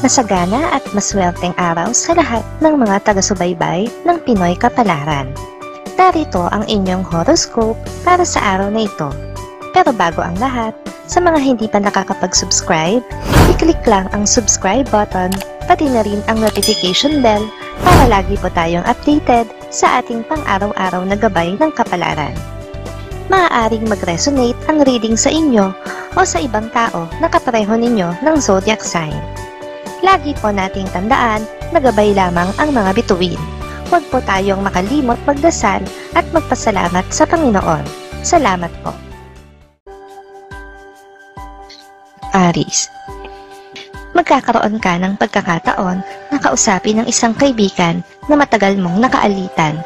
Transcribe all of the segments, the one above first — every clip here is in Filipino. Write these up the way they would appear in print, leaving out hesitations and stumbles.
Masagana at maswerteng araw sa lahat ng mga taga-subaybay ng Pinoy Kapalaran. Narito ang inyong horoscope para sa araw na ito. Pero bago ang lahat, sa mga hindi pa nakakapag-subscribe, i-click lang ang subscribe button, pati na rin ang notification bell para lagi po tayong updated sa ating pang-araw-araw na gabay ng kapalaran. Maaaring mag-resonate ang reading sa inyo o sa ibang tao na kapareho ninyo ng zodiac sign. Lagi po nating tandaan na gabay lamang ang mga bituin. Huwag po tayong makalimot magdasal at magpasalamat sa Panginoon. Salamat po. Aries. Magkakaroon ka ng pagkakataon na kausapin ng isang kaibigan na matagal mong nakaalitan.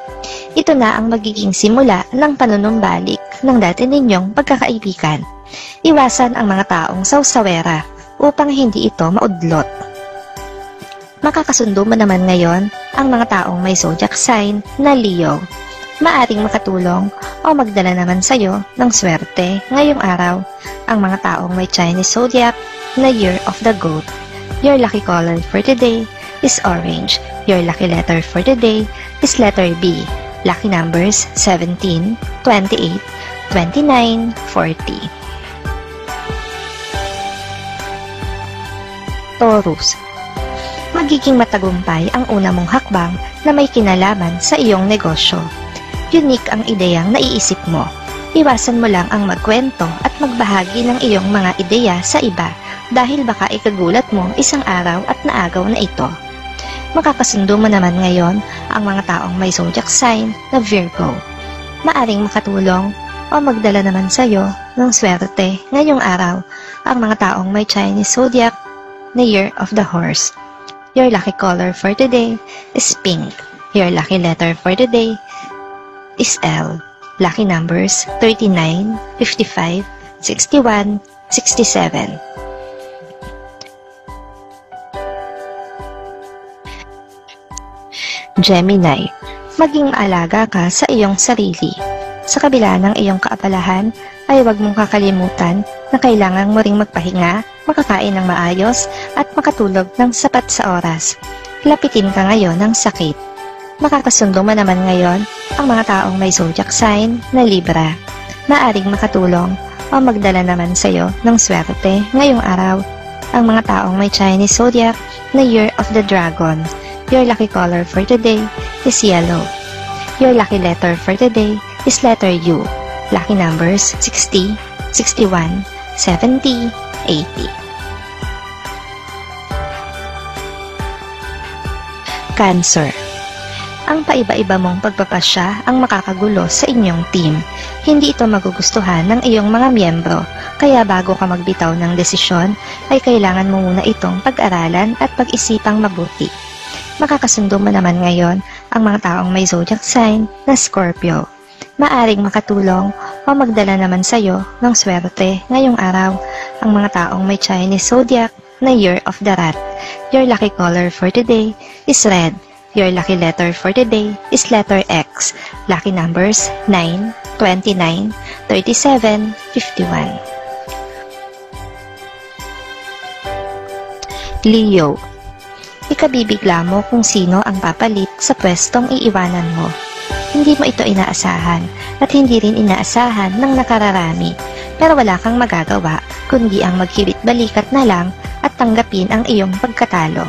Ito na ang magiging simula ng panunumbalik ng dati ninyong pagkakaibigan. Iwasan ang mga taong sawsawera upang hindi ito maudlot. Makakasundo mo naman ngayon ang mga taong may zodiac sign na Leo. Maaring makatulong o magdala naman sa'yo ng swerte ngayong araw ang mga taong may Chinese zodiac na Year of the Goat. Your lucky color for today is orange. Your lucky letter for today is letter B. Lucky numbers 17, 28, 29, 40. Taurus. Magiging matagumpay ang una mong hakbang na may kinalaman sa iyong negosyo. Unique ang ideyang naiisip mo. Iwasan mo lang ang magkwento at magbahagi ng iyong mga ideya sa iba dahil baka ikagulat mo isang araw at naagaw na ito. Makakasundo mo naman ngayon ang mga taong may zodiac sign na Virgo. Maaring makatulong o magdala naman sa iyo ng swerte ngayong araw ang mga taong may Chinese zodiac na Year of the Horse. Your lucky color for today is pink. Your lucky letter for today is L. Lucky numbers 39, 55, 61, 67. Gemini, maging maalaga ka sa iyong sarili. Sa kabila ng iyong kaabalahan, ay huwag mong kakalimutan na kailangan mo ring magpahinga, makakain ng maayos, at makatulog ng sapat sa oras. Lapitin ka ngayon ng sakit. Makakasundo mo naman ngayon ang mga taong may zodiac sign na Libra. Maaring makatulong o magdala naman sa iyo ng swerte ngayong araw ang mga taong may Chinese zodiac na Year of the Dragon. Your lucky color for today is yellow. Your lucky letter for today is letter U. Lucky numbers 60, 61, 70, 80. Cancer. Ang paiba-iba mong pagpapasya ang makakagulo sa inyong team. Hindi ito magugustuhan ng iyong mga miyembro, kaya bago ka magbitaw ng desisyon, ay kailangan mo muna itong pag-aralan at pag-isipang mabuti. Makakasundo mo naman ngayon ang mga taong may zodiac sign na Scorpio. Maaring makatulong o magdala naman sa iyo ng swerte ngayong araw ang mga taong may Chinese zodiac na Year of the Rat. Your lucky color for today is red. Your lucky letter for today is letter X. Lucky numbers 9, 29, 37, 51. Leo. Ikabibigla mo kung sino ang papalit sa pwestong iiwanan mo. Hindi mo ito inaasahan at hindi rin inaasahan ng nakararami, pero wala kang magagawa kundi ang maghilit-balikat na lang at tanggapin ang iyong pagkatalo.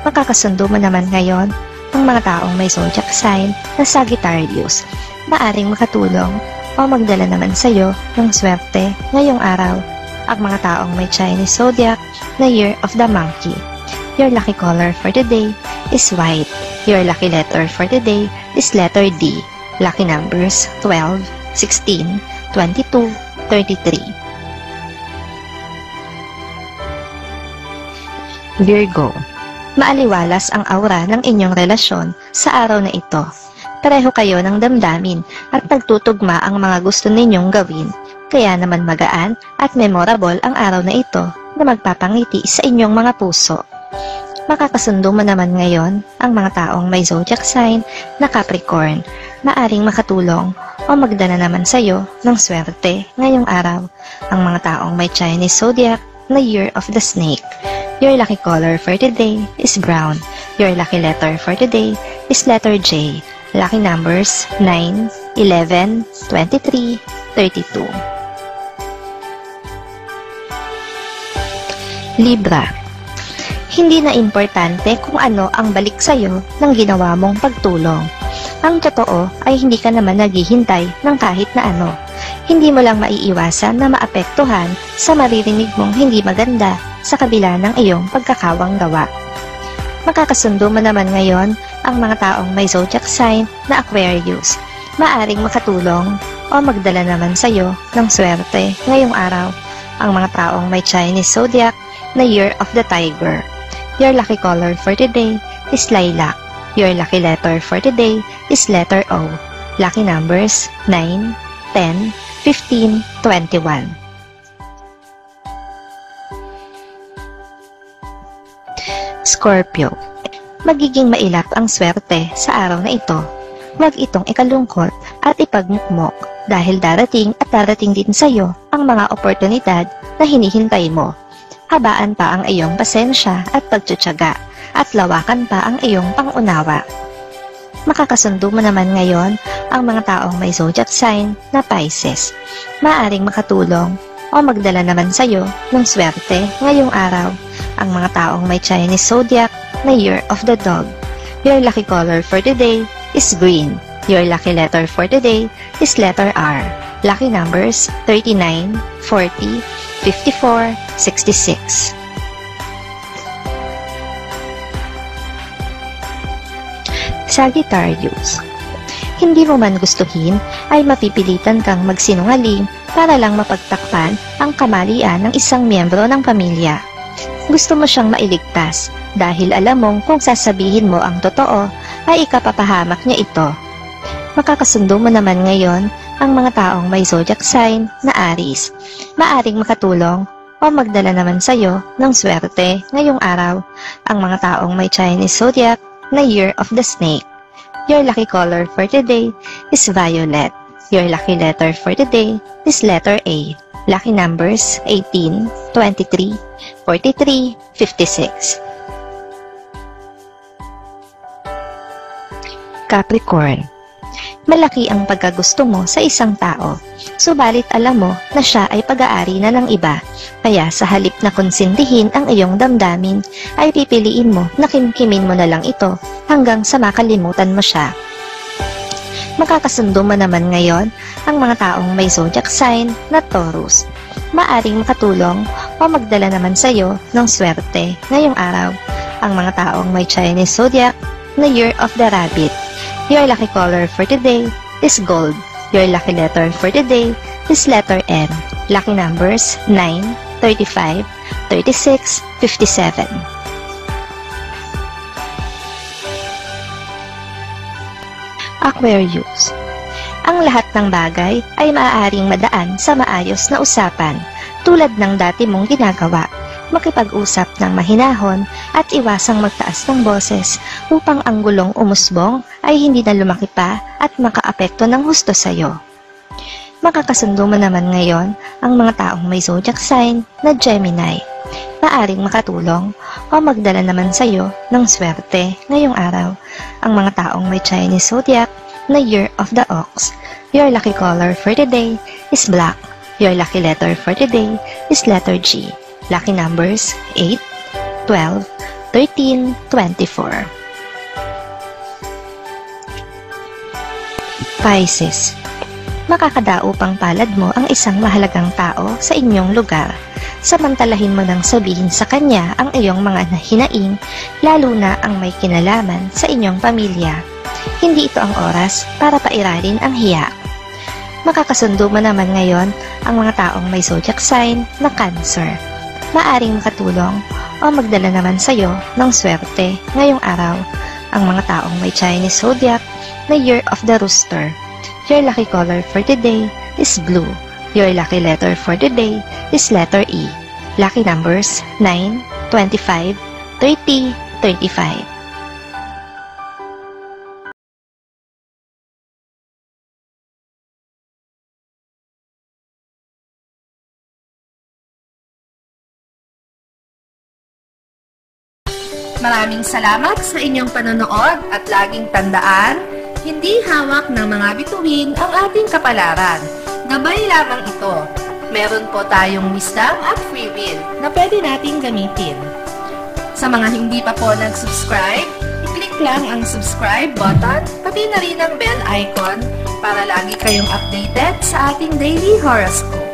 Makakasundo mo naman ngayon ang mga taong may zodiac sign na Sagittarius. Maaring makatulong o magdala naman sa iyo ng swerte ngayong araw ang mga taong may Chinese zodiac na Year of the Monkey. Your lucky color for today is white. Your lucky letter for today is letter D. Lucky numbers 12, 16, 22, 33. Virgo. Maaliwalas ang aura ng inyong relasyon sa araw na ito. Pareho kayo ng damdamin at nagtutugma ang mga gusto ninyong gawin. Kaya naman magaan at memorable ang araw na ito na magpapangiti sa inyong mga puso. Makakasundo mo naman ngayon ang mga taong may zodiac sign na Capricorn. Maaring makatulong o magdala naman sa iyo ng swerte ngayong araw ang mga taong may Chinese zodiac na Year of the Snake. Your lucky color for today is brown. Your lucky letter for today is letter J. Lucky numbers 9, 11, 23, 32. Libra. Hindi na importante kung ano ang balik sa'yo ng ginawa mong pagtulong. Ang totoo ay hindi ka naman naghihintay ng kahit na ano. Hindi mo lang maiiwasan na maapektuhan sa maririnig mong hindi maganda sa kabila ng iyong pagkakawang gawa. Makakasundo mo naman ngayon ang mga taong may zodiac sign na Aquarius. Maaring makatulong o magdala naman sa iyo ng swerte ngayong araw ang mga taong may Chinese zodiac na Year of the Tiger. Your lucky color for today is lilac. Your lucky letter for today is letter O. Lucky numbers 9, 10, 15, 21. Scorpio. Magiging mailap ang swerte sa araw na ito. Huwag itong ikalungkot at ipagmukmok dahil darating at darating din sa iyo ang mga oportunidad na hinihintay mo. Habaan pa ang iyong pasensya at pagtutyaga at lawakan pa ang iyong pangunawa. Makakasundo mo naman ngayon ang mga taong may zodiac sign na Pisces. Maaring makatulong o magdala naman sa iyo ng swerte ngayong araw ang mga taong may Chinese zodiac na Year of the Dog. Your lucky color for today is green. Your lucky letter for today is letter R. Lucky numbers 39, 40, 54, 66. Sagittarius. Hindi mo man gustuhin ay mapipilitan kang magsinungaling para lang mapagtakpan ang kamalian ng isang miyembro ng pamilya. Gusto mo siyang mailigtas dahil alam mong kung sasabihin mo ang totoo ay ikapapahamak niya ito. Makakasundo mo naman ngayon ang mga taong may zodiac sign na Aries. Maaring makatulong o magdala naman sa iyo ng swerte ngayong araw ang mga taong may Chinese zodiac na Year of the Snake. Your lucky color for today is violet. Your lucky letter for today is letter A. Lucky numbers 18, 23, 43, 56. Capricorn. Malaki ang pagkagusto mo sa isang tao, subalit alam mo na siya ay pag-aari na ng iba, kaya sa halip na konsintihin ang iyong damdamin, ay pipiliin mo na kimkimin mo na lang ito hanggang sa makalimutan mo siya. Makakasundo mo naman ngayon ang mga taong may zodiac sign na Taurus. Maaring makatulong o magdala naman sa iyo ng swerte ngayong araw ang mga taong may Chinese zodiac na Year of the Rabbit. Your lucky color for today is gold. Your lucky letter for today is letter N. Lucky numbers 9, 35, 36, 57. Aquarius. Ang lahat ng bagay ay maaaring madaan sa maayos na usapan, tulad ng dati mong ginagawa. Makipag-usap ng mahinahon at iwasang magtaas ng boses upang ang gulong umusbong ay hindi na lumaki pa at makaapekto ng husto sa iyo. Makakasundo mo naman ngayon ang mga taong may zodiac sign na Gemini. Maaring makatulong o magdala naman sa iyo ng swerte ngayong araw ang mga taong may Chinese zodiac na Year of the Ox. Your lucky color for today is black. Your lucky letter for today is letter G. Lucky numbers 8, 12, 13, 24. Pisces. Makakadaupang palad mo ang isang mahalagang tao sa inyong lugar. Samantalahin mo nang sabihin sa kanya ang iyong mga hinaing, lalo na ang may kinalaman sa inyong pamilya. Hindi ito ang oras para pairalin ang hiya. Makakasundo mo naman ngayon ang mga taong may zodiac sign na Cancer. Maaring makatulong o magdala naman sa iyo ng swerte ngayong araw ang mga taong may Chinese zodiac na Year of the Rooster. Your lucky color for today is blue. Your lucky letter for today is letter E. Lucky numbers 9, 25, 30, 35. Maraming salamat sa inyong panonood at laging tandaan, hindi hawak ng mga bituin ang ating kapalaran. Gabay lamang ito. Meron po tayong wisdom at free will na pwede nating gamitin. Sa mga hindi pa po nag-subscribe, i-click lang ang subscribe button, pati na rin ang bell icon para lagi kayong updated sa ating daily horoscope.